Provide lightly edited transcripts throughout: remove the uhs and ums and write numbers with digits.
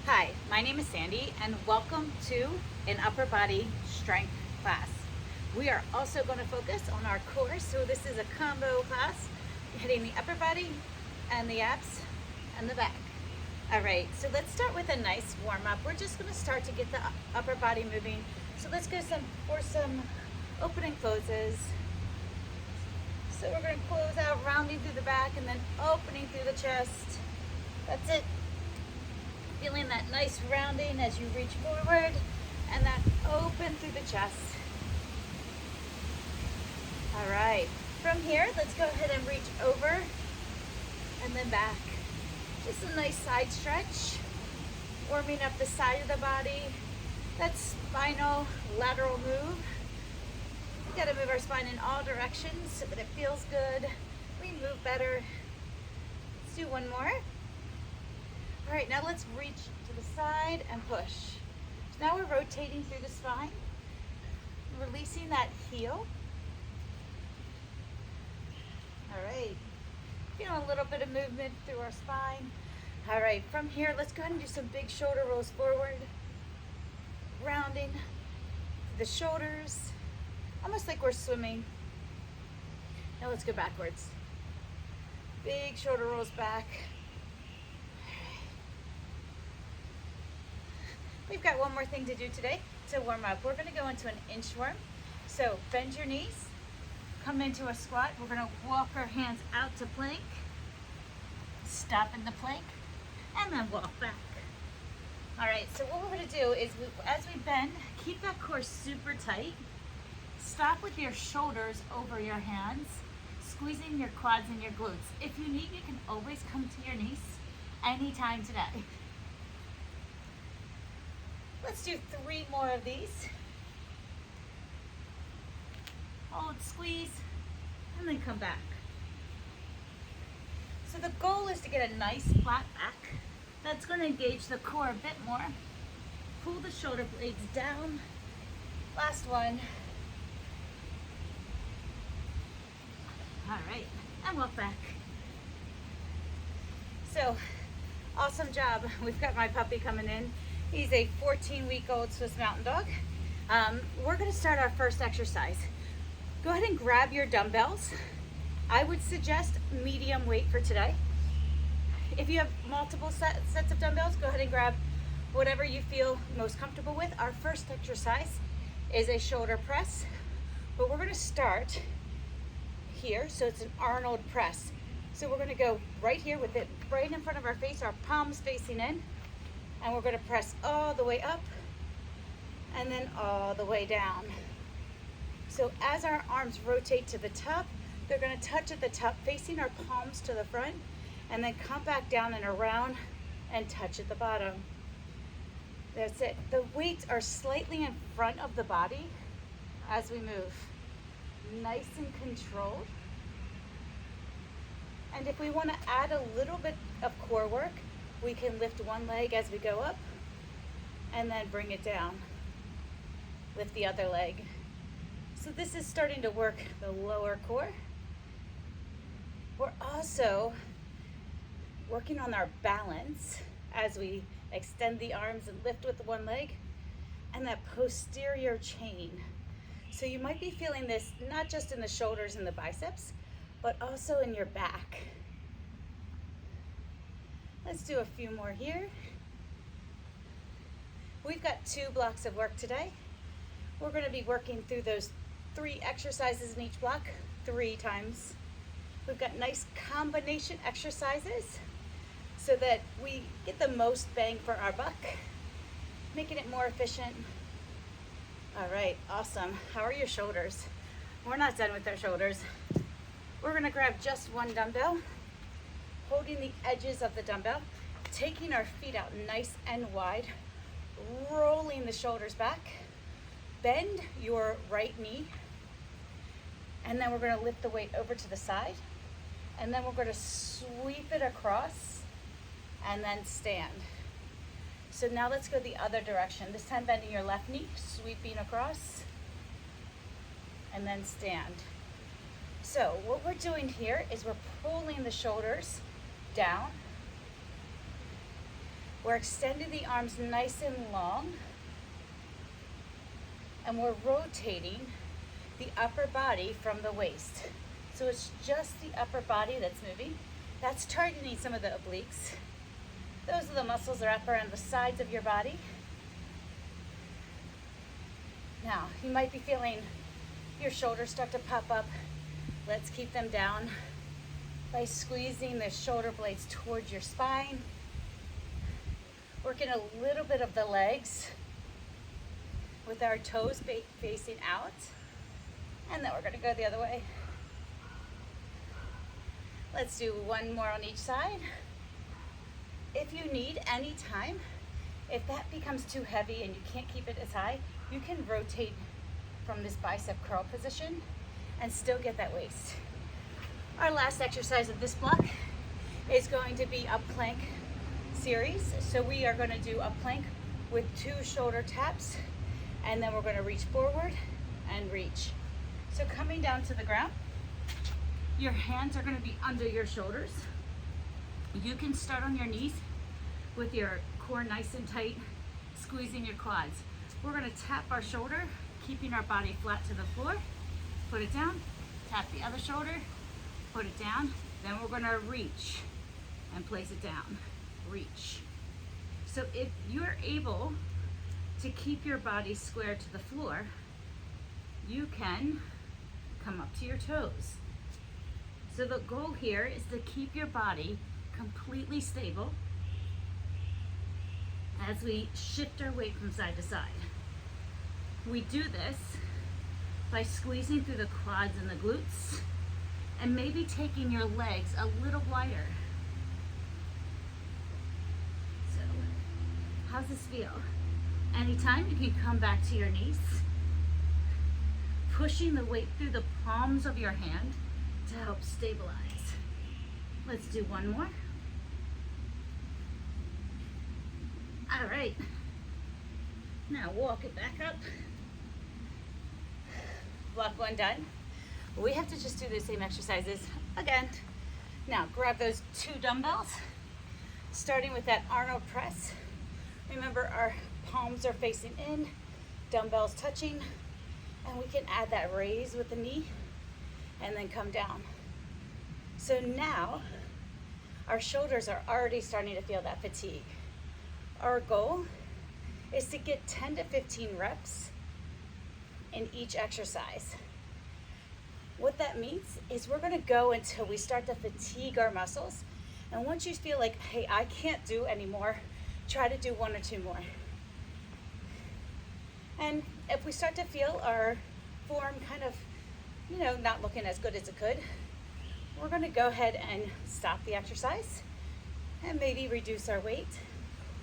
Hi, my name is Sandy and welcome to an upper body strength class. We are also going to focus on our core, so this is a combo class hitting the upper body and the abs and the back. All right, so let's start with a nice warm up. We're just going to start to get the upper body moving. So let's go for some open and closes. So we're going to close out, rounding through the back and then opening through the chest. That's it. Feeling that nice rounding as you reach forward and that open through the chest. All right, from here, let's go ahead and reach over and then back. Just a nice side stretch, warming up the side of the body. That spinal lateral move. We gotta move our spine in all directions so that it feels good. We move better. Let's do one more. All right, now let's reach to the side and push. So now we're rotating through the spine, releasing that heel. All right, feeling a little bit of movement through our spine. All right, from here, let's go ahead and do some big shoulder rolls forward, rounding the shoulders, almost like we're swimming. Now let's go backwards. Big shoulder rolls back. We've got one more thing to do today to warm up. We're going to go into an inchworm. So bend your knees, come into a squat. We're going to walk our hands out to plank, stop in the plank, and then walk back. All right, so what we're going to do is as we bend, keep that core super tight. Stop with your shoulders over your hands, squeezing your quads and your glutes. If you need, you can always come to your knees anytime today. Let's do 3 more of these. Hold, squeeze, and then come back. So the goal is to get a nice flat back. That's going to engage the core a bit more. Pull the shoulder blades down. Last one. All right, and walk back. So, awesome job. We've got my puppy coming in. He's a 14-week-old Swiss Mountain Dog. We're going to start our first exercise. Go ahead and grab your dumbbells. I would suggest medium weight for today. If you have multiple sets of dumbbells, go ahead and grab whatever you feel most comfortable with. Our first exercise is a shoulder press, but we're going to start here. So it's an Arnold press. So we're going to go right here with it right in front of our face, our palms facing in. And we're going to press all the way up and then all the way down. So as our arms rotate to the top, they're going to touch at the top, facing our palms to the front, and then come back down and around and touch at the bottom. That's it. The weights are slightly in front of the body as we move. Nice and controlled. And if we want to add a little bit of core work, we can lift one leg as we go up and then bring it down. Lift the other leg. So this is starting to work the lower core. We're also working on our balance as we extend the arms and lift with one leg and that posterior chain. So you might be feeling this not just in the shoulders and the biceps, but also in your back. Let's do a few more here. We've got 2 blocks of work today. We're going to be working through those 3 exercises in each block 3 times. We've got nice combination exercises so that we get the most bang for our buck, making it more efficient. All right, awesome. How are your shoulders? We're not done with our shoulders. We're going to grab just one dumbbell, holding the edges of the dumbbell, taking our feet out nice and wide, rolling the shoulders back, bend your right knee, and then we're going to lift the weight over to the side, and then we're going to sweep it across and then stand. So now let's go the other direction. This time bending your left knee, sweeping across, and then stand. So what we're doing here is we're pulling the shoulders down. We're extending the arms nice and long, and we're rotating the upper body from the waist. So it's just the upper body that's moving. That's targeting some of the obliques. Those are the muscles that are up around the sides of your body. Now, you might be feeling your shoulders start to pop up. Let's keep them down by squeezing the shoulder blades towards your spine. Working a little bit of the legs with our toes facing out. And then we're gonna go the other way. Let's do one more on each side. If you need any time, if that becomes too heavy and you can't keep it as high, you can rotate from this bicep curl position and still get that waist. Our last exercise of this block is going to be a plank series. So we are going to do a plank with 2 shoulder taps, and then we're going to reach forward and reach. So coming down to the ground, your hands are going to be under your shoulders. You can start on your knees with your core nice and tight, squeezing your quads. We're going to tap our shoulder, keeping our body flat to the floor. Put it down, tap the other shoulder, put it down. Then we're going to reach and place it down. Reach. So if you're able to keep your body square to the floor, you can come up to your toes. So the goal here is to keep your body completely stable as we shift our weight from side to side. We do this by squeezing through the quads and the glutes and maybe taking your legs a little wider. So, how's this feel? Anytime you can come back to your knees, pushing the weight through the palms of your hand to help stabilize. Let's do one more. All right, now walk it back up. Block 1 done. We have to just do the same exercises again. Now grab those 2 dumbbells, starting with that Arnold press. Remember, our palms are facing in, dumbbells touching, and we can add that raise with the knee and then come down. So now our shoulders are already starting to feel that fatigue. Our goal is to get 10 to 15 reps in each exercise. What that means is we're gonna go until we start to fatigue our muscles. And once you feel like, hey, I can't do anymore, try to do 1 or 2 more. And if we start to feel our form kind of, not looking as good as it could, we're gonna go ahead and stop the exercise and maybe reduce our weight.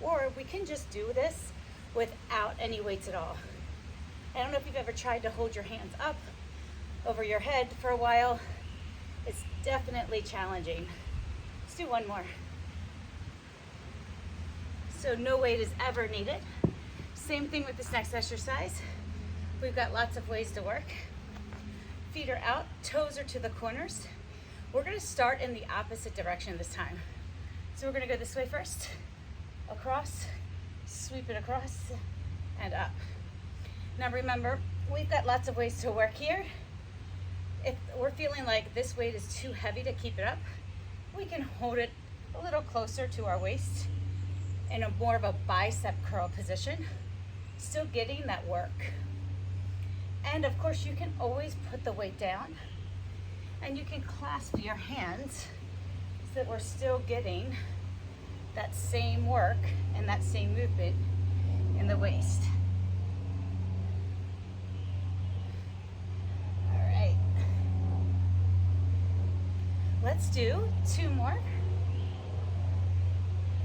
Or we can just do this without any weights at all. I don't know if you've ever tried to hold your hands up over your head for a while. It's definitely challenging. Let's do 1 more. So no weight is ever needed. Same thing with this next exercise. We've got lots of ways to work. Feet are out, toes are to the corners. We're gonna start in the opposite direction this time. So we're gonna go this way first, across, sweep it across, and up. Now remember, we've got lots of ways to work here. If we're feeling like this weight is too heavy to keep it up, we can hold it a little closer to our waist in a more of a bicep curl position, still getting that work. And of course, you can always put the weight down and you can clasp your hands so that we're still getting that same work and that same movement in the waist. All right. Let's do 2 more.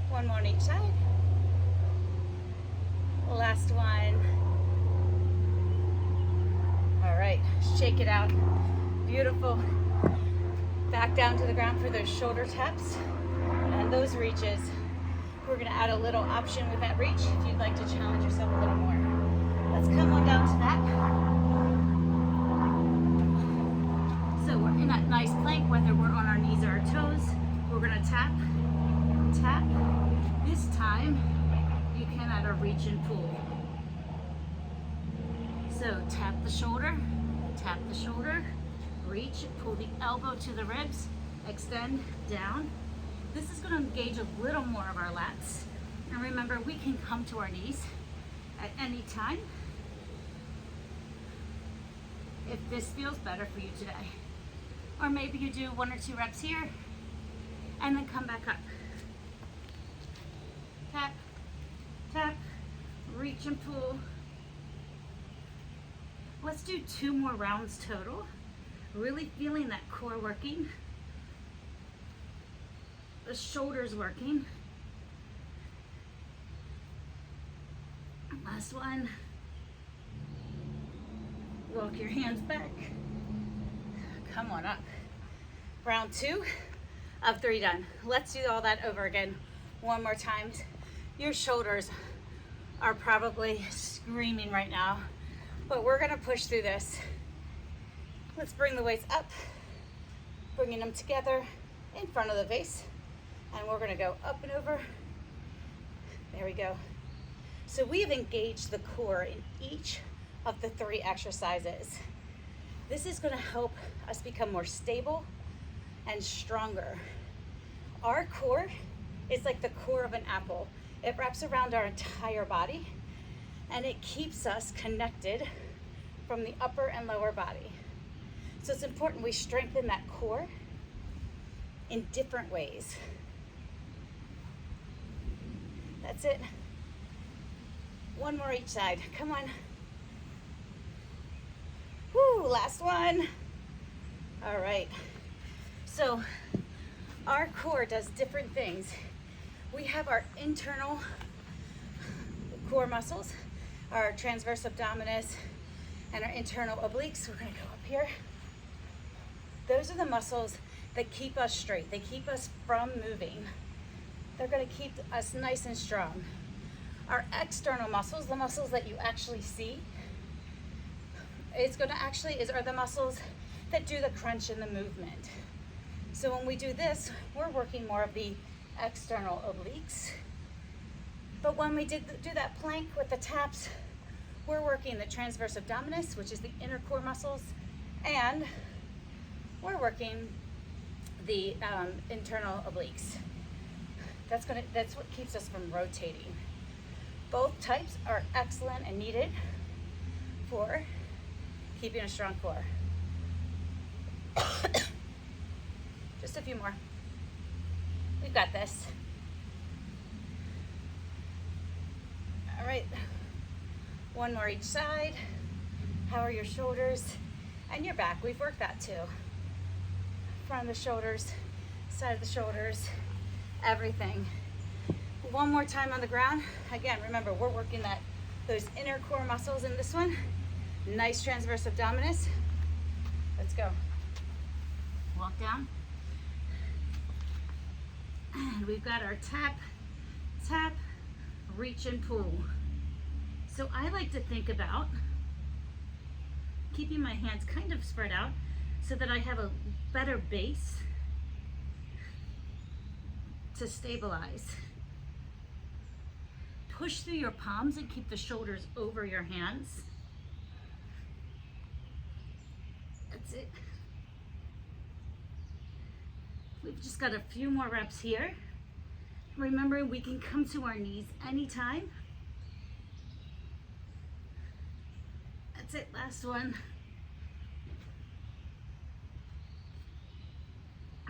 1 more on each side. Last one. All right, shake it out. Beautiful. Back down to the ground for those shoulder taps and those reaches. We're gonna add a little option with that reach if you'd like to challenge yourself a little more. Let's come on down to that. So we're in that nice plank, whether we're on our knees or our toes. We're gonna tap, tap. This time, you can add a reach and pull. So tap the shoulder, reach, pull the elbow to the ribs, extend down. This is going to engage a little more of our lats. And remember, we can come to our knees at any time if this feels better for you today. Or maybe you do 1 or 2 reps here and then come back up. Tap, tap, reach and pull. Let's do 2 more rounds total. Really feeling that core working, the shoulders working. Last one. Walk your hands back. Come on up. Round 2 of 3 done. Let's do all that over again 1 more time. Your shoulders are probably screaming right now, but we're gonna push through this. Let's bring the weights up, bringing them together in front of the face, and we're gonna go up and over. There we go. So we have engaged the core in each of the 3 exercises. This is gonna help us become more stable and stronger. Our core is like the core of an apple. It wraps around our entire body, and it keeps us connected from the upper and lower body. So it's important we strengthen that core in different ways. That's it. 1 more each side. Come on. Woo, last one. All right. So our core does different things. We have our internal core muscles, our transverse abdominis, and our internal obliques. We're gonna go up here. Those are the muscles that keep us straight. They keep us from moving. They're gonna keep us nice and strong. Our external muscles, the muscles that you actually see, are the muscles that do the crunch and the movement. So when we do this, we're working more of the external obliques. But when we do that plank with the taps, we're working the transverse abdominis, which is the inner core muscles, and we're working the internal obliques. That's what keeps us from rotating. Both types are excellent and needed for keeping a strong core. Just a few more. We've got this. All right, 1 more each side. How are your shoulders and your back? We've worked that too. Front of the shoulders, side of the shoulders, everything. 1 more time on the ground. Again, remember, we're working those inner core muscles in this one. Nice transverse abdominis. Let's go. Walk down. And we've got our tap, tap, reach and pull. So I like to think about keeping my hands kind of spread out so that I have a better base to stabilize. Push through your palms and keep the shoulders over your hands. That's it. We've just got a few more reps here. Remember, we can come to our knees anytime. That's it, last one.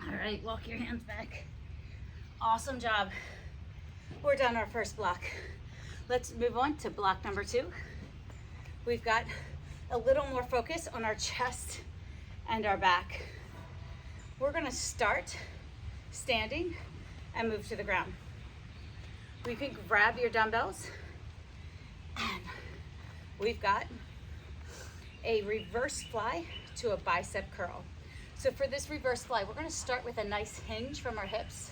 All right, walk your hands back. Awesome job. We're done our first block. Let's move on to block number 2. We've got a little more focus on our chest and our back. We're gonna start standing and move to the ground. We can grab your dumbbells, and we've got a reverse fly to a bicep curl. So for this reverse fly, we're gonna start with a nice hinge from our hips.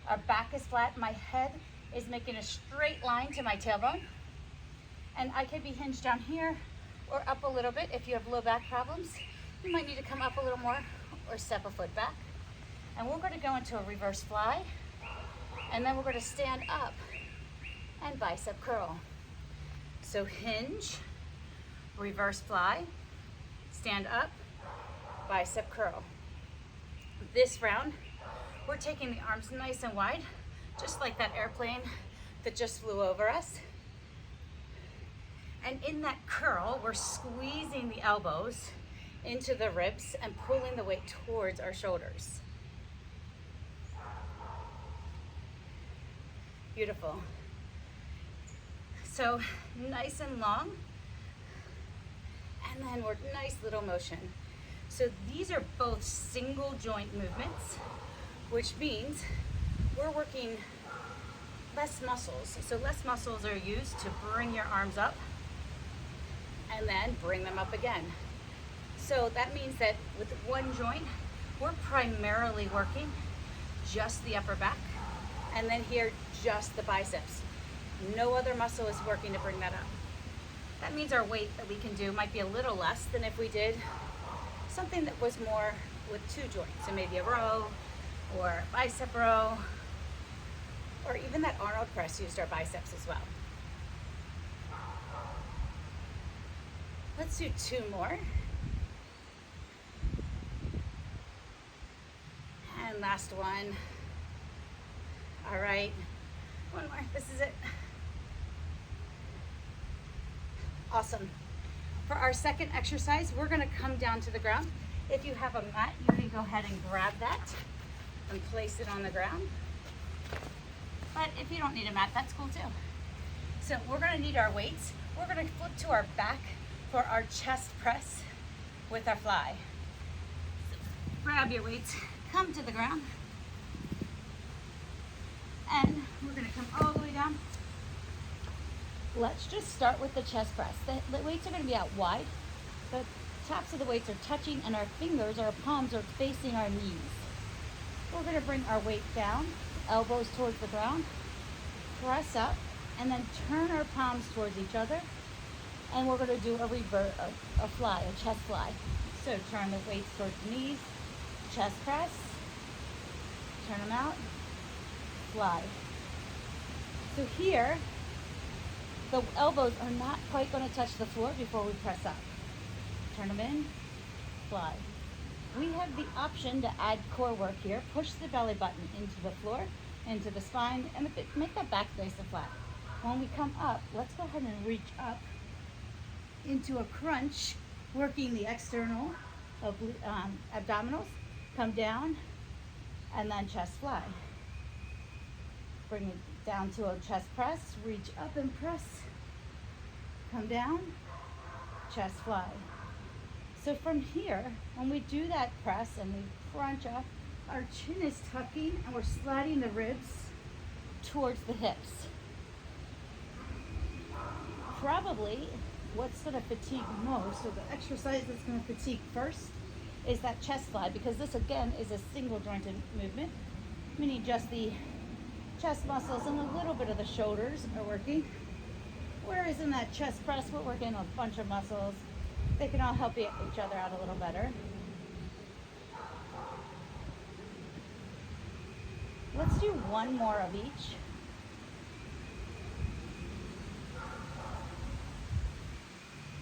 Our back is flat, my head is making a straight line to my tailbone. And I could be hinged down here or up a little bit. If you have low back problems, you might need to come up a little more or step a foot back. And we're gonna go into a reverse fly. And then we're going to stand up and bicep curl. So hinge, reverse fly, stand up, bicep curl. This round, we're taking the arms nice and wide, just like that airplane that just flew over us. And in that curl, we're squeezing the elbows into the ribs and pulling the weight towards our shoulders. Beautiful. So nice and long, and then we're nice little motion. So these are both single joint movements, which means we're working less muscles. So less muscles are used to bring your arms up and then bring them up again. So that means that with one joint, we're primarily working just the upper back, and then here, just the biceps. No other muscle is working to bring that up. That means our weight that we can do might be a little less than if we did something that was more with two joints. So maybe a row or bicep row, or even that Arnold press used our biceps as well. Let's do two more. And last one. All right, one more, this is it. Awesome. For our second exercise, we're gonna come down to the ground. If you have a mat, you can go ahead and grab that and place it on the ground. But if you don't need a mat, that's cool too. So we're gonna need our weights. We're gonna flip to our back for our chest press with our fly. So grab your weights, come to the ground, and we're gonna come all the way down. Let's just start with the chest press. The weights are gonna be out wide. The tops of the weights are touching and our fingers, our palms are facing our knees. We're gonna bring our weight down, elbows towards the ground, press up, and then turn our palms towards each other. And we're gonna do a fly, a chest fly. So turn the weights towards the knees, chest press, turn them out, fly. So here, the elbows are not quite going to touch the floor before we press up. Turn them in, fly. We have the option to add core work here. Push the belly button into the floor, into the spine, and make that back nice and flat. When we come up, let's go ahead and reach up into a crunch, working the external abdominals. Come down, and then chest fly. Bring it down to a chest press, reach up and press, come down, chest fly. So from here, when we do that press and we crunch up, our chin is tucking and we're sliding the ribs towards the hips. Probably what's going to fatigue most, so the exercise that's going to fatigue first, is that chest fly, because this again is a single jointed movement, meaning just the chest muscles and a little bit of the shoulders are working. Whereas in that chest press, we're working a bunch of muscles. They can all help each other out a little better. Let's do one more of each.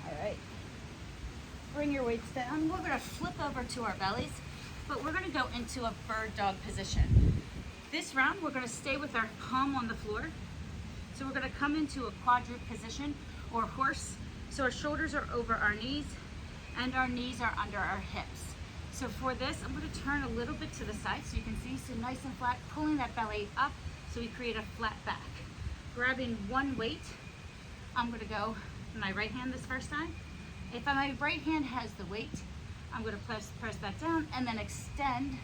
All right. Bring your weights down. We're going to flip over to our bellies, but we're going to go into a bird dog position. This round, we're going to stay with our palm on the floor. So we're going to come into a quadruped position or horse. So our shoulders are over our knees and our knees are under our hips. So for this, I'm going to turn a little bit to the side so you can see, so nice and flat, pulling that belly up so we create a flat back. Grabbing one weight, I'm going to go in my right hand this first time. If my right hand has the weight, I'm going to press that down and then extend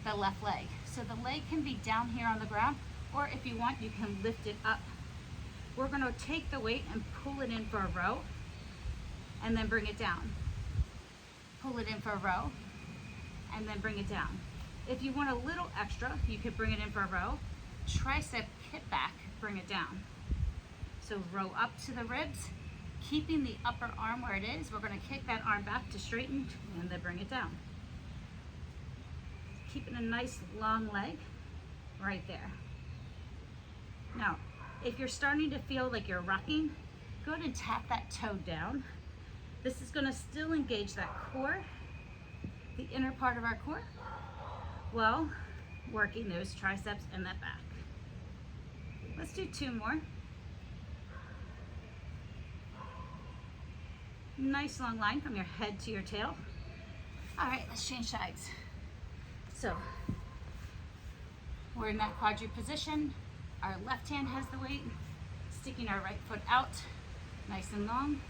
the left leg. So the leg can be down here on the ground, or if you want, you can lift it up. We're going to take the weight and pull it in for a row, and then bring it down. Pull it in for a row, and then bring it down. If you want a little extra, you could bring it in for a row. Tricep hip back, bring it down. So row up to the ribs, keeping the upper arm where it is. We're going to kick that arm back to straighten, and then bring it down. Keeping a nice long leg right there. Now, if you're starting to feel like you're rocking, go ahead and tap that toe down. This is gonna still engage that core, the inner part of our core, while working those triceps and that back. Let's do 2 more. Nice long line from your head to your tail. All right, let's change sides. So, we're in that quadruped position. Our left hand has the weight, sticking our right foot out, nice and long,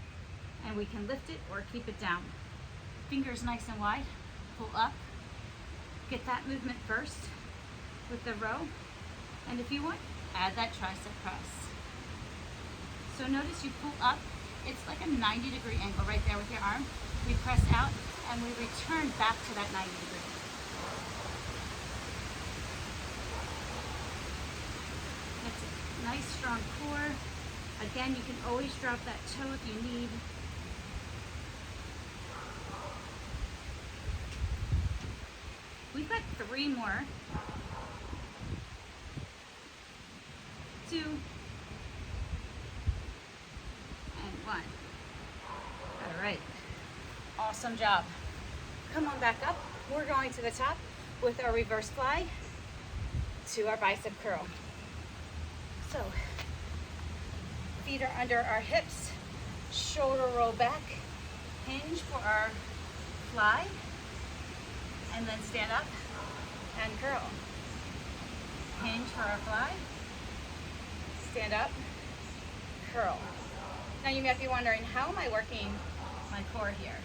and we can lift it or keep it down. Fingers nice and wide, pull up. Get that movement first with the row, and if you want, add that tricep press. So notice you pull up, it's like a 90-degree angle right there with your arm. We press out and we return back to that 90 degree. That's a nice strong core. Again, you can always drop that toe if you need. We've got 3 more. 2 and 1. All right. Awesome job. Come on back up. We're going to the top with our reverse fly to our bicep curl. So, feet are under our hips, shoulder roll back, hinge for our fly, and then stand up and curl. Hinge for our fly, stand up, curl. Now you might be wondering, how am I working my core here?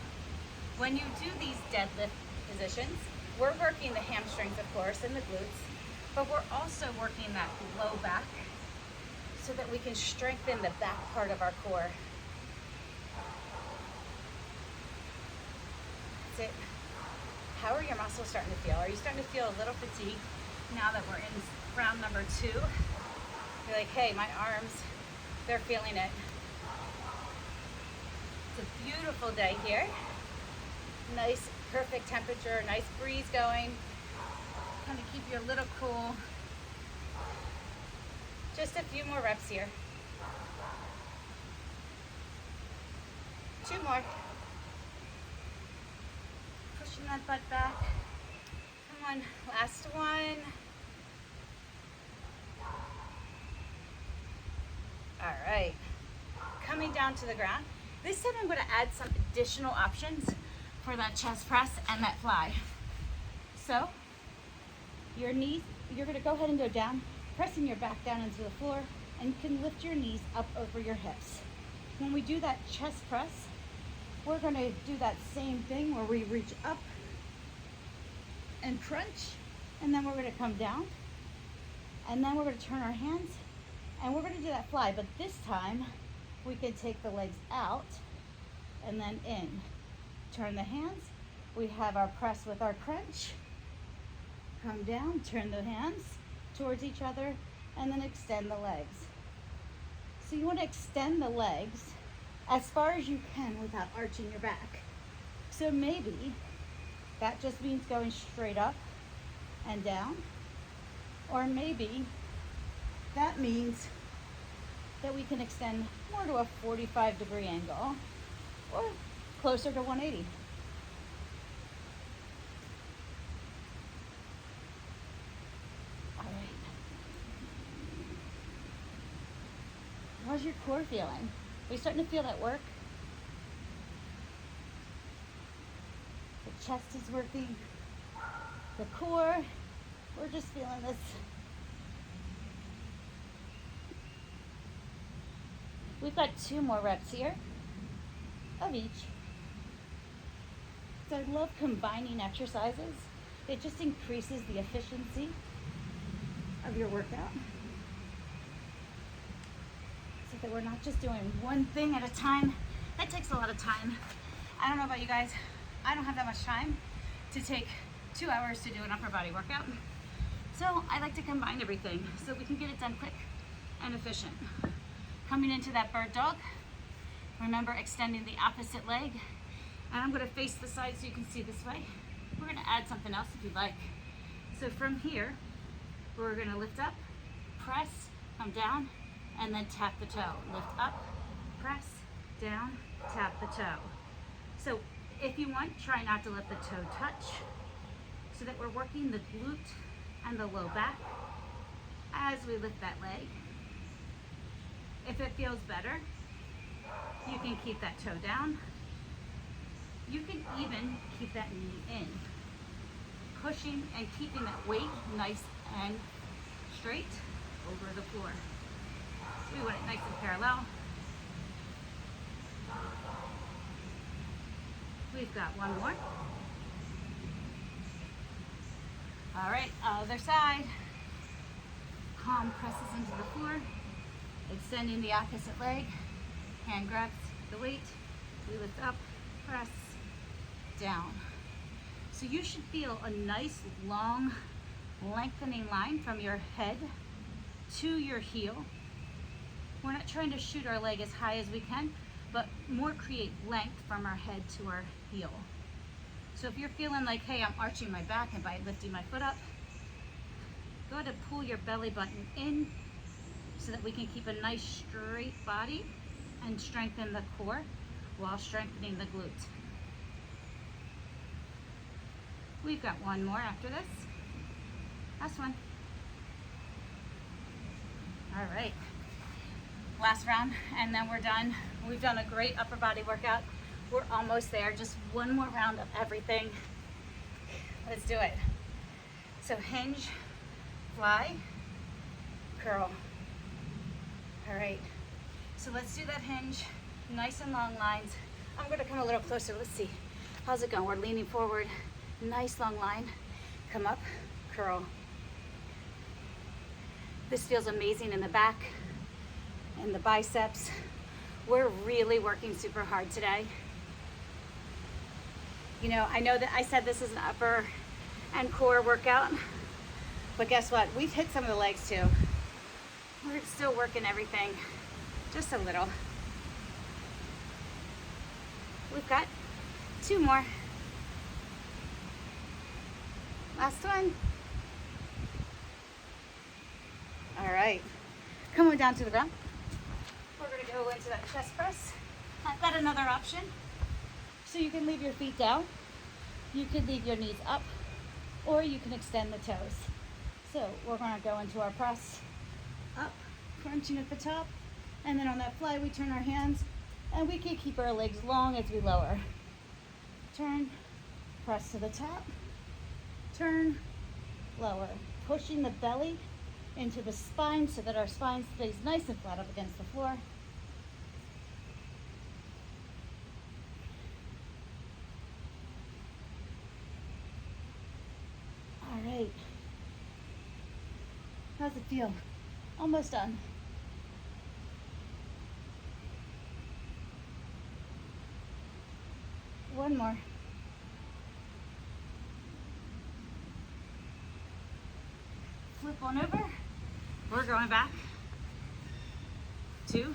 When you do these deadlift positions, we're working the hamstrings, of course, and the glutes, but we're also working that low back so that we can strengthen the back part of our core. That's it. How are your muscles starting to feel? Are you starting to feel a little fatigued now that we're in round number 2? You're like, hey, my arms, they're feeling it. It's a beautiful day here. Nice, perfect temperature, nice breeze going. Kind of keep you a little cool. Just a few more reps here. 2 more. Pushing that butt back. Come on, last one. All right. Coming down to the ground. This time I'm going to add some additional options for that chest press and that fly. So, your knees, you're going to go ahead and go down, pressing your back down into the floor, and you can lift your knees up over your hips. When we do that chest press, we're going to do that same thing where we reach up and crunch, and then we're going to come down, and then we're going to turn our hands, and we're going to do that fly, but this time we can take the legs out and then in. Turn the hands. We have our press with our crunch. Come down, turn the hands towards each other, and then extend the legs. So you want to extend the legs as far as you can without arching your back. So maybe that just means going straight up and down, or maybe that means that we can extend more to a 45-degree angle or closer to 180. All right. How's your core feeling? Are you starting to feel that work? The chest is working. The core, we're just feeling this. We've got 2 more reps here of each. So I love combining exercises. It just increases the efficiency of your workout, so that we're not just doing one thing at a time. That takes a lot of time. I don't know about you guys. I don't have that much time to take 2 hours to do an upper body workout. So I like to combine everything so we can get it done quick and efficient. Coming into that bird dog, remember extending the opposite leg, and I'm going to face the side so you can see this way. We're going to add something else if you'd like. So from here, we're going to lift up, press, come down, and then tap the toe. Lift up, press, down, tap the toe. So if you want, try not to let the toe touch so that we're working the glute and the low back as we lift that leg. If it feels better, you can keep that toe down. You can even keep that knee in, pushing and keeping that weight nice and straight over the floor. We want it nice and parallel. We've got one more. All right, other side. Palm presses into the floor, extending the opposite leg. Hand grabs the weight. We lift up, press, down. So you should feel a nice long lengthening line from your head to your heel. We're not trying to shoot our leg as high as we can, but more create length from our head to our heel. So if you're feeling like, hey, I'm arching my back and by lifting my foot up, go ahead and pull your belly button in so that we can keep a nice straight body and strengthen the core while strengthening the glute. We've got one more after this. Last one. All right. Last round, and then we're done. We've done a great upper body workout. We're almost there. Just one more round of everything. Let's do it. So hinge, fly, curl. All right. So let's do that hinge. Nice and long lines. I'm going to come a little closer. Let's see. How's it going? We're leaning forward. Nice long line. Come up, curl. This feels amazing in the back and the biceps. We're really working super hard today. You know, I know that I said this is an upper and core workout, but guess what? We've hit some of the legs too. We're still working everything just a little. We've got two more. Last one. All right, come on down to the ground. We're gonna go into that chest press. I've got another option. So you can leave your feet down, you can leave your knees up, or you can extend the toes. So we're gonna go into our press, up, crunching at the top, and then on that fly we turn our hands, and we can keep our legs long as we lower. Turn, press to the top, turn, lower, pushing the belly into the spine so that our spine stays nice and flat up against the floor. All right. How's it feel? Almost done. One more. Flip on over. We're going back to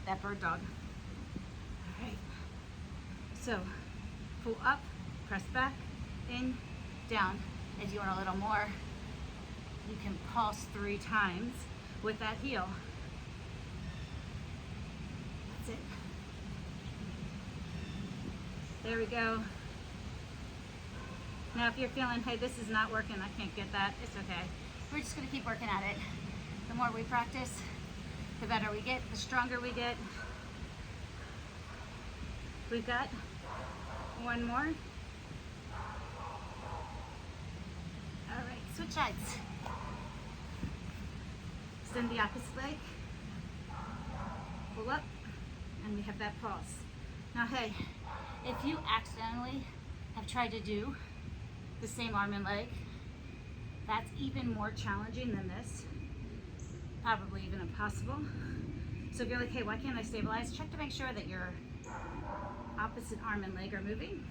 that bird dog. All right. So pull up, press back, in, down. If you want a little more, you can pulse 3 times with that heel. That's it. There we go. Now if you're feeling, hey, this is not working, I can't get that, it's okay. We're just gonna keep working at it. The more we practice, the better we get, the stronger we get. We've got one more. All right, switch sides. Extend the opposite leg. Pull up, and we have that pulse. Now, hey, if you accidentally have tried to do the same arm and leg, that's even more challenging than this. Probably even impossible. So if you're like, hey, why can't I stabilize? Check to make sure that your opposite arm and leg are moving.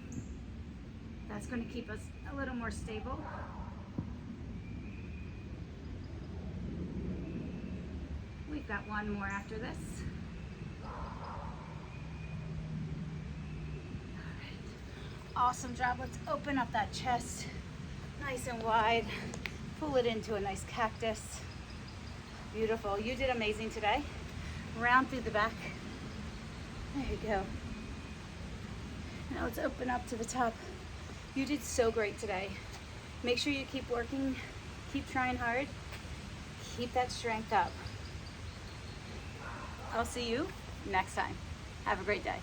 That's going to keep us a little more stable. We've got one more after this. Awesome job. Let's open up that chest nice and wide. Pull it into a nice cactus. Beautiful. You did amazing today. Round through the back. There you go. Now let's open up to the top. You did so great today. Make sure you keep working, keep trying hard, keep that strength up. I'll see you next time. Have a great day.